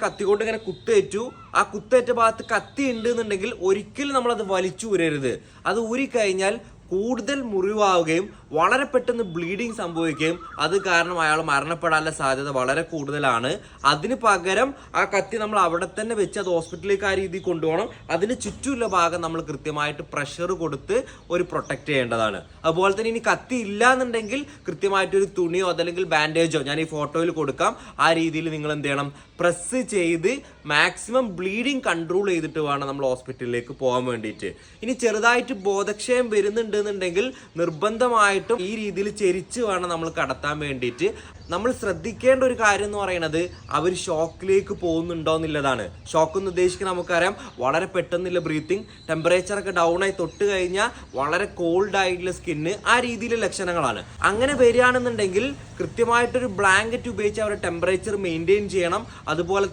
കത്തി കൊണ്ട് ഇങ്ങനെ കുത്തേറ്റു. ആ കുത്തേറ്റ ഭാഗത്ത് കത്തി ഉണ്ട് എന്നുണ്ടെങ്കിൽ ഒരിക്കലും നമ്മളത് വലിച്ചു ഊരരുത്. അത് ഊരിക്കഴിഞ്ഞാൽ കൂടുതൽ മുറിവാവുകയും വളരെ പെട്ടെന്ന് ബ്ലീഡിങ് സംഭവിക്കുകയും അത് കാരണം അയാൾ മരണപ്പെടാനുള്ള സാധ്യത വളരെ കൂടുതലാണ്. അതിന് പകരം ആ കത്തി നമ്മൾ അവിടെ തന്നെ വെച്ച് അത് ഹോസ്പിറ്റലിലേക്ക് ആ രീതിയിൽ കൊണ്ടുപോകണം. അതിന് ചുറ്റുമുള്ള ഭാഗം നമ്മൾ കൃത്യമായിട്ട് പ്രഷർ കൊടുത്ത് ഒരു പ്രൊട്ടക്ട് ചെയ്യേണ്ടതാണ്. അതുപോലെ തന്നെ ഇനി കത്തി ഇല്ല എന്നുണ്ടെങ്കിൽ കൃത്യമായിട്ടൊരു തുണിയോ അതല്ലെങ്കിൽ ബാൻഡേജോ ഞാൻ ഈ ഫോട്ടോയിൽ കൊടുക്കാം. ആ രീതിയിൽ നിങ്ങൾ എന്ത് ചെയ്യണം, പ്രസ് ചെയ്ത് മാക്സിമം ബ്ലീഡിങ് കൺട്രോൾ ചെയ്തിട്ട് വേണം നമ്മൾ ഹോസ്പിറ്റലിലേക്ക് പോകാൻ വേണ്ടിയിട്ട്. ഇനി ചെറുതായിട്ട് ബോധക്ഷയം വരുന്നുണ്ട് എന്നുണ്ടെങ്കിൽ നിർബന്ധമായിട്ടും ഈ രീതിയിൽ ചെരിച്ച് വേണം നമ്മൾ കടത്താൻ വേണ്ടിയിട്ട്. നമ്മൾ ശ്രദ്ധിക്കേണ്ട ഒരു കാര്യം എന്ന് പറയുന്നത് അവർ ഷോക്കിലേക്ക് പോകുന്നുണ്ടോ എന്നുള്ളതാണ്. ഷോക്ക് എന്ന് ഉദ്ദേശിക്കുന്നത് നമുക്കറിയാം വളരെ പെട്ടെന്നുള്ള ബ്രീത്തിങ്, ടെമ്പറേച്ചറൊക്കെ ഡൗൺ ആയി തൊട്ട് കഴിഞ്ഞാൽ വളരെ കോൾഡ് ആയിട്ടുള്ള സ്കിന്ന്, ആ രീതിയിലുള്ള ലക്ഷണങ്ങളാണ്. അങ്ങനെ വരികയാണെന്നുണ്ടെങ്കിൽ കൃത്യമായിട്ടൊരു ബ്ലാങ്കറ്റ് ഉപയോഗിച്ച് അവരുടെ ടെമ്പറേച്ചർ മെയിൻറ്റെയിൻ ചെയ്യണം. അതുപോലെ